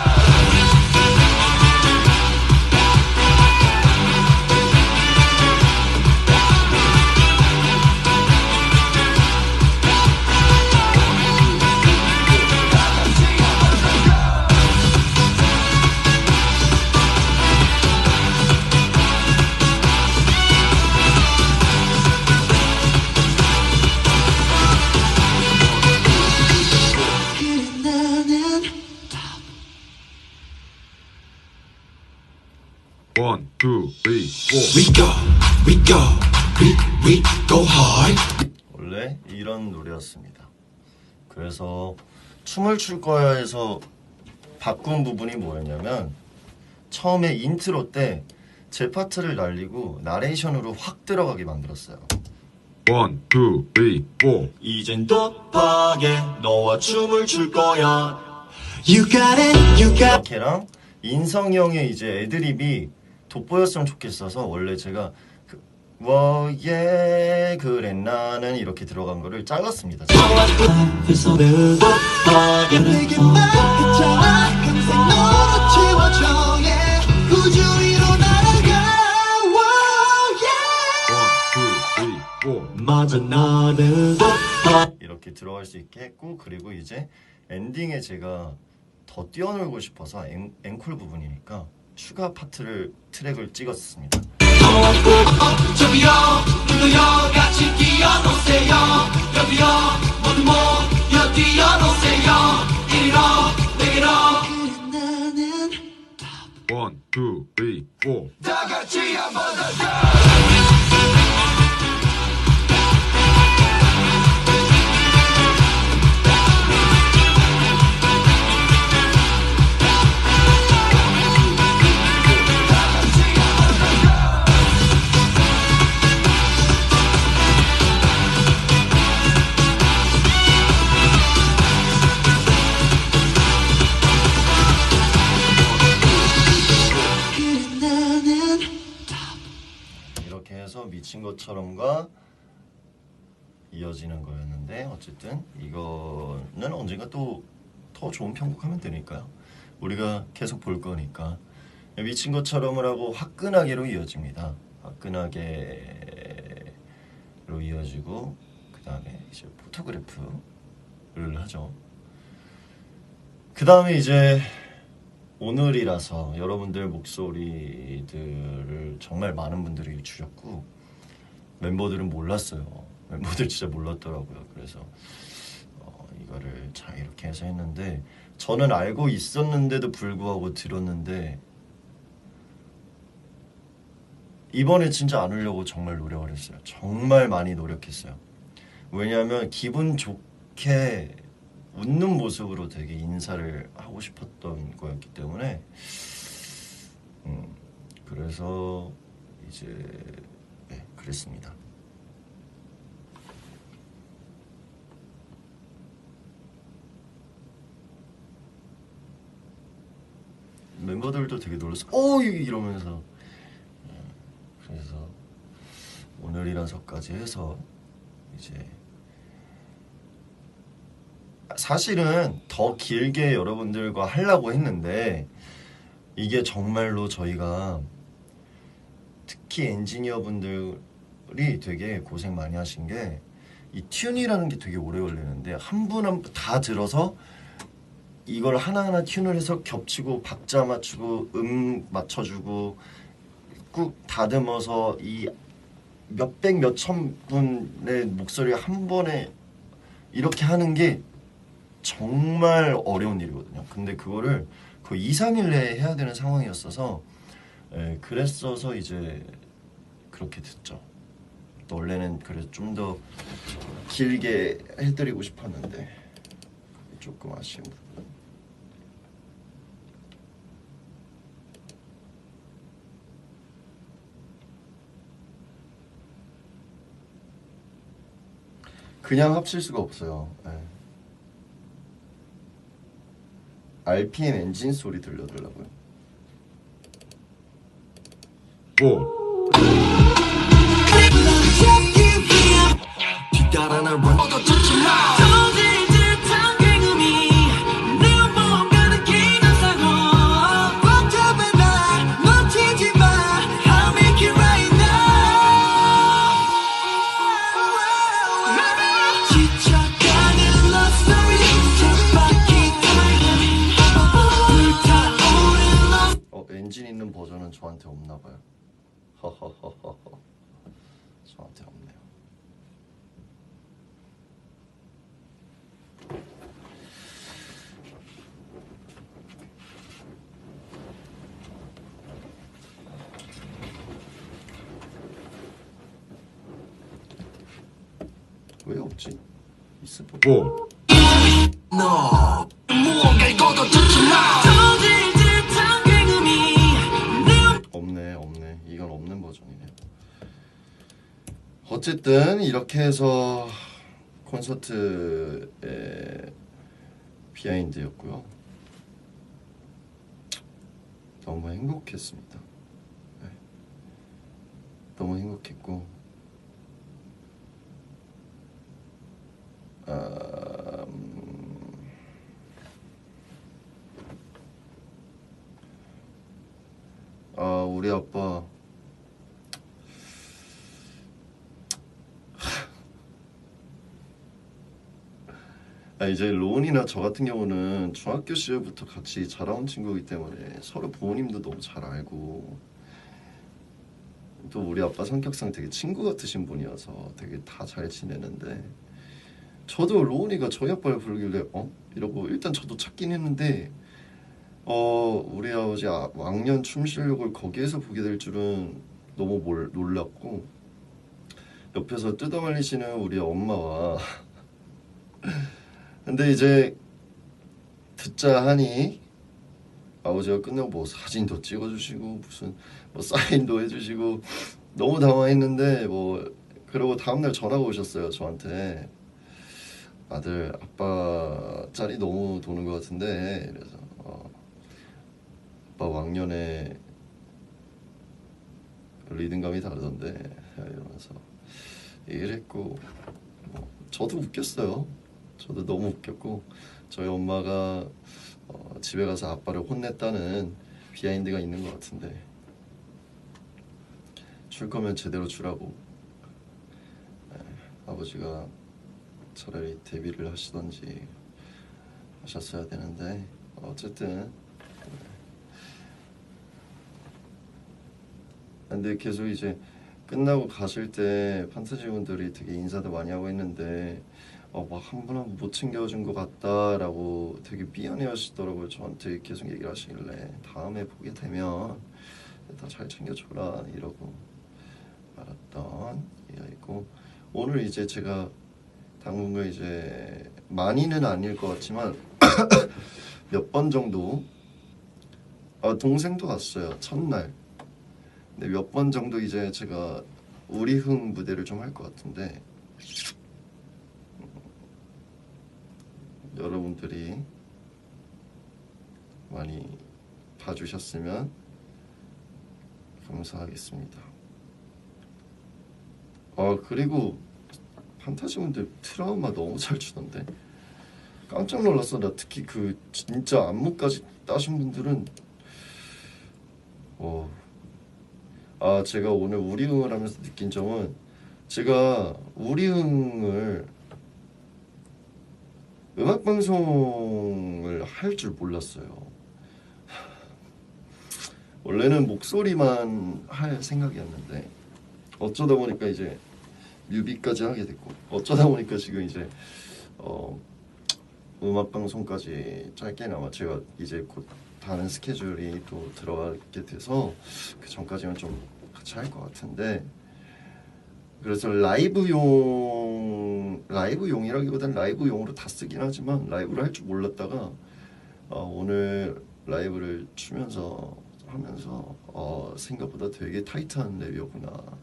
One, two, three, four. we go hard 원래 이런 노래였습니다. 그래서 춤을 출 거야에서 바꾼 부분이 뭐였냐면 처음에 인트로 때 제 파트를 날리고 나레이션으로 확 들어가게 만들었어요. One, two, three, four. 이젠 곱하게 너와 춤을 출 거야. You got it, you got 이렇게랑 인성이 형의 이제 애드립이 돋보였으면 좋겠어서 원래 제가 워예 그래 나는 이렇게 들어간 거를 잘랐습니다. 앞에서 배우고 내게 말했잖아 항상 너로 채워줘 yeah. 우주 위로 날아가 One, two, three, four. 맞아 나는 이렇게 들어갈 수 있게 했고 그리고 이제 엔딩에 제가 더 뛰어놀고 싶어서 앵콜 부분이니까 추가 파트를 트랙을 찍었습니다. 저기요 누구요 같이 뛰어노세요 여기요 모두 모여 뛰어노세요 이리로 내게로 나는 One, two, three, four. 다 같이 한번 더 나는 이렇게 해서 미친 것처럼과 이어지는 거였는데 어쨌든 이거는 언젠가 또 더 좋은 편곡하면 되니까요. 우리가 계속 볼 거니까 미친 것처럼을 하고 화끈하게로 이어집니다. 화끈하게로 이어지고 그 다음에 이제 포토그래프를 하죠. 그 다음에 이제 오늘이라서 여러분들 목소리들을 정말 많은 분들이 주셨고 멤버들은 몰랐어요. 멤버들 진짜 몰랐더라고요. 그래서 이거를 잘 이렇게 해서 했는데 저는 알고 있었는데도 불구하고 들었는데 이번에 진짜 안 울려고 정말 노력을 했어요. 정말 많이 노력했어요. 왜냐하면 기분 좋게 웃는 모습으로 되게 인사를 하고 싶었던 거였기 때문에 그래서 이제 네, 그랬습니다. 멤버들도 되게 놀랐어. 오 이러면서 그래서 오늘이라서까지 해서 이제 사실은 더 길게 여러분들과 하려고 했는데 이게 정말로 저희가 특히 엔지니어분들이 되게 고생 많이 하신 게 이 튠이라는 게 되게 오래 걸리는데 한 분 한 분 다 들어서 이걸 하나하나 튠을 해서 겹치고 박자 맞추고 맞춰주고 꾹 다듬어서 이 몇백 몇천 분의 목소리 한 번에 이렇게 하는 게 정말 어려운 일이거든요. 근데 그거를 거의 2, 3일 내에 해야 되는 상황이었어서 그랬어서 이제 그렇게 됐죠. 또 원래는 그래서 좀 더 길게 해드리고 싶었는데 조금 아쉬운 부분. 그냥 합칠 수가 없어요. RPM 엔진 소리 들려달라고요. 4 따라 날 run 얻어주지 마 터질 듯한 굉음이 내 뭔가는 기나사고 복잡해 날 놓치지 마 I'll make it right now 지쳐가는 love story 쳇바퀴 돌고 불타오른 love 엔진 있는 버전은 저한테 없나봐요. 허허허허허. 저한테 없네요. 왜 없지? 있을 법. 4 너 무언가를 걷어주지 마 터질 듯한 굉음이 내 없네. 이건 없는 버전이네. 어쨌든 이렇게 해서 콘서트의 비하인드였고요. 너무 행복했습니다. 네. 너무 행복했고 우리 아빠 이제 로운이나 저 같은 경우는 중학교 시절부터 같이 자라온 친구이기 때문에 서로 부모님도 너무 잘 알고 또 우리 아빠 성격상 되게 친구 같으신 분이어서 되게 다 잘 지내는데 저도 로운이가 저희 아빠를 부르길래 이러고 일단 저도 찾긴 했는데 우리 아버지 왕년 춤 실력을 거기에서 보게 될 줄은 너무 놀랐고 옆에서 뜯어말리시는 우리 엄마와 근데 이제 듣자 하니 아버지가 끝나고 뭐 사진도 찍어주시고 무슨 뭐 사인도 해주시고 너무 당황했는데 뭐 그러고 다음날 전화가 오셨어요 저한테. 아들 아빠 짤이 너무 도는 것 같은데 그래서 아빠 왕년에 리듬감이 다르던데 이러면서 얘기를 했고 저도 웃겼어요. 저도 너무 웃겼고 저희 엄마가 집에 가서 아빠를 혼냈다는 비하인드가 있는 것 같은데 줄 거면 제대로 주라고. 아버지가 차라리 데뷔를 하시던지 하셨어야 되는데 어쨌든 근데 계속 이제 끝나고 가실 때 판타지 분들이 되게 인사도 많이 하고 있는데 막 한 분 한 분 못 챙겨준 것 같다라고 되게 미안해하시더라고요. 저한테 계속 얘기를 하시길래 다음에 보게 되면 다 잘 챙겨줘라 이러고 말았던 얘기가 있고 오늘 이제 제가 당분간 이제 많이는 아닐 것 같지만 몇 번 정도 동생도 왔어요 첫날. 근데 몇 번 정도 이제 제가 우리흥 무대를 좀 할 것 같은데 여러분들이 많이 봐주셨으면 감사하겠습니다. 그리고 판타지분들 트라우마 너무 잘 추던데 깜짝 놀랐어. 나 특히 그 진짜 안무까지 따신 분들은 제가 오늘 우리흥을 하면서 느낀 점은 제가 우리흥을 음악방송을 할 줄 몰랐어요. 원래는 목소리만 할 생각이었는데 어쩌다 보니까 이제 뮤비까지 하게 됐고 어쩌다 보니까 지금 이제 음악 방송까지 짧게나마 제가 이제 곧 다른 스케줄이 또 들어가게 돼서 그 전까지는 좀 같이 할 것 같은데 그래서 라이브용이라기보다는 라이브용으로 다 쓰긴 하지만 라이브를 할 줄 몰랐다가 오늘 라이브를 추면서 하면서 생각보다 되게 타이트한 랩이었구나.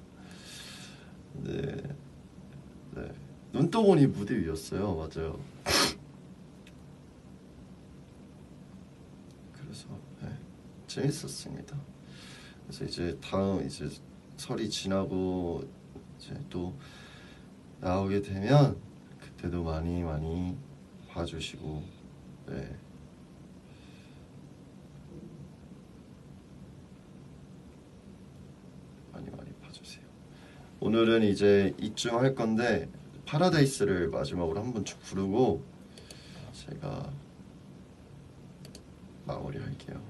네. 눈떠보니 무대 위였어요. 맞아요. 그래서 네, 재밌었습니다. 그래서 이제 다음 이제 설이 지나고 이제 또 나오게 되면 그때도 많이 봐주시고 네. 많이 봐주세요. 오늘은 이제 이쯤 할 건데 파라다이스를 마지막으로 한번 쭉 부르고 제가 마무리할게요.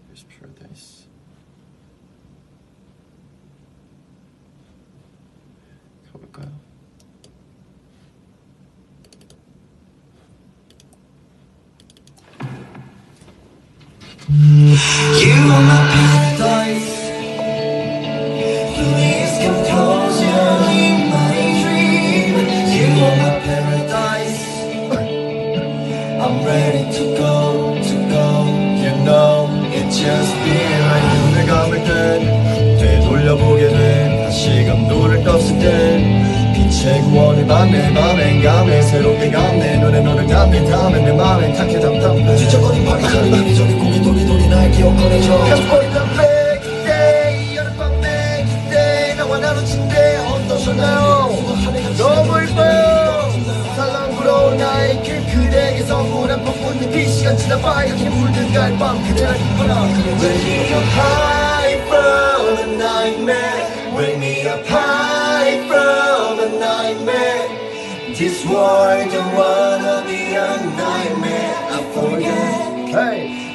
Here's Paradise. 가볼까요? You are my paradise. Please come closer in my dream. You are my paradise. I'm ready to go. You know it's just being right. 눈을 감을 땐 되돌려보게 돼. 다시금 눈을 떴을 땐 빛의 구원을 받네. 맘엔 감네. 새롭게 감네. 눈에 너를 감네. 다음엔 내 맘엔 탁해 담담. 지쳐버린 파리처럼 이리저리 고개 돌리돌이 날 기억 꺼내줘. 가슴버리던 그때 여름밤 내 그때 나와 나눈 침대 어떠셨나요? 너무 예뻐요. 살랑 불어온 나의 길 그대에게 선물한 벚꽃잎 이 시간 지나 빨갛게 물든 갈밤 그대를 기뻐라. Wake me up high from a nightmare. Wake me up high from a nightmare. This world don't wanna be a nightmare. I forget,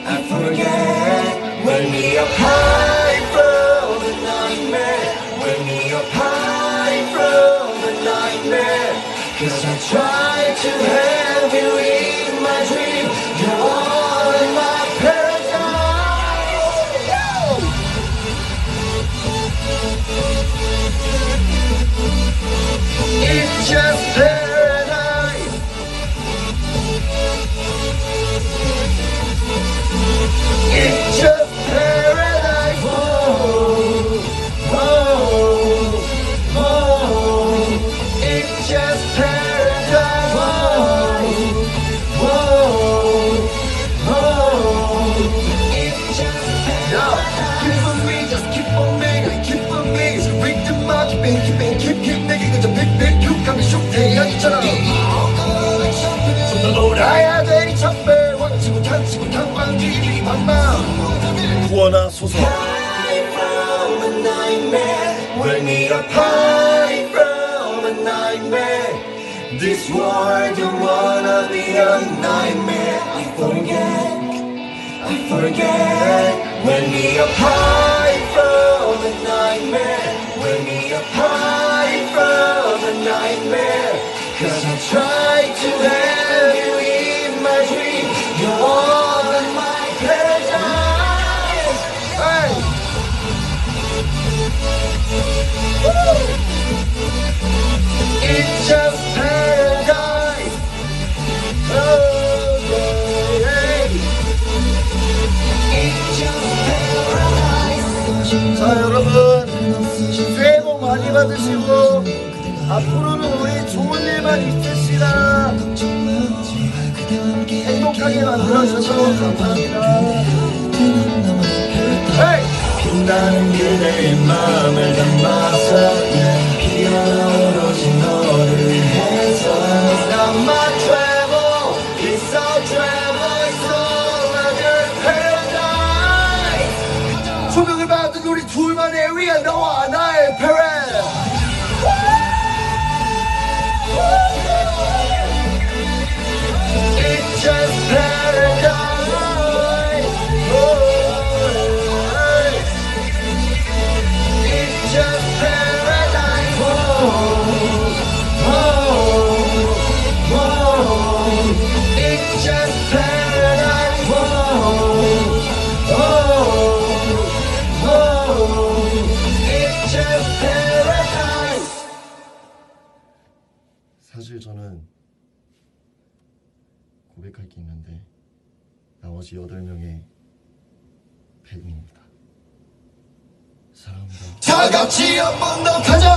I forget. Wake me up high from a nightmare. Wake me up high from a nightmare. 'Cause I try to have you in my dream. You're my paradise. It's just paradise. It's just paradise. It's just paradise. It's just paradise. Keep on me, just keep on me, keep on me. Rhythm up, keep 내게 그저 빅빅 육감이 슈대양이처럼 좀더 놀아야 되니 첫배 원치고 탄치고 탕방귀리 방방 구원하소서. High from a nightmare. Wake me up high from a nightmare. This world don't wanna be a nightmare. I forget. Wake me up high from a nightmare. Wake me up high from a nightmare. 'Cause I try to have you in my dream. You're my paradise. Hey. Woo. It's just paradise. Oh, yeah. It's just paradise. 자 여러분 새해 복 많이 받으시고 앞으로는 우리 좋은 일만 있으시라. 행복하게 만들어주셔서 감사합니다. 헤이! 빛나는 그대의 마음을 담아서 피어나 오로지 너를 위해서. Now my travel is all travel, it's all under paradise. 조명을 받은 우리 둘만의 위안 너와 나의 paradise. 고백할 게 있는데 나머지 8명의 팬입니다. 사랑합니다. 다 같이 한 번 더 가자.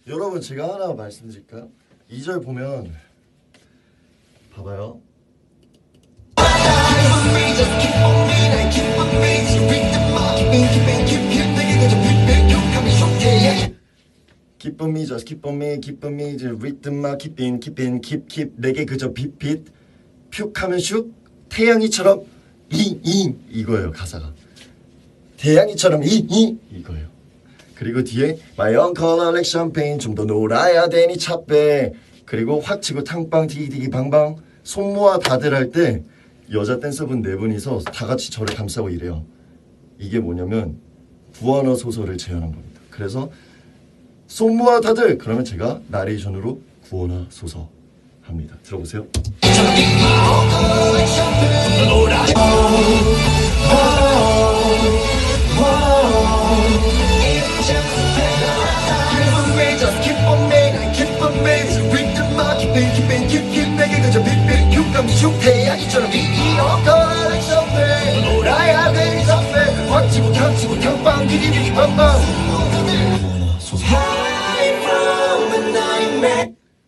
여러분 제가 하나 말씀드릴까요? 2절 보면 봐봐요. 기쁨이 just 기쁨이 리듬만 keep 내게 그저 빛 푹 하면 슉 태양이처럼 이거예요. 가사가 태양이처럼 이거예요. 그리고 뒤에 My uncle like champagne 좀 더 놀아야 되니 차빼 그리고 확 치고 탕빵 디기디기 방방 손 모아 다들 할 때 여자 댄서분 4분이서 다 같이 저를 감싸고 이래요. 이게 뭐냐면 구원어 소설을 재현한 겁니다. 그래서 손 모아 다들 그러면 제가 나레이션으로 구원어 소설 합니다. 들어보세요. 내게 그저 빛빛 육감이 태양이처럼 놀아야 되니 선배 확 치고 탕 치고 탕빵 디디디디 빵빵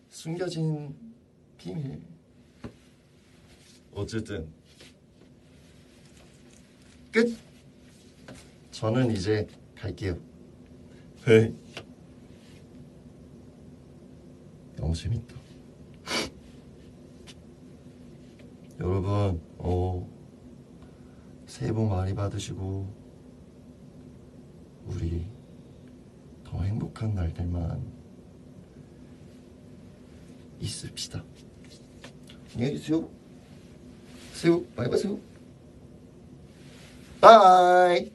숨겨진 비밀. 어쨌든 끝. 저는 이제 갈게요. 네. 너무 재밌다. 여러분, 새해 복 많이 받으시고 우리 더 행복한 날들만 있읍시다. 안녕히 계세요. 새우 많이 받으세요. 바이.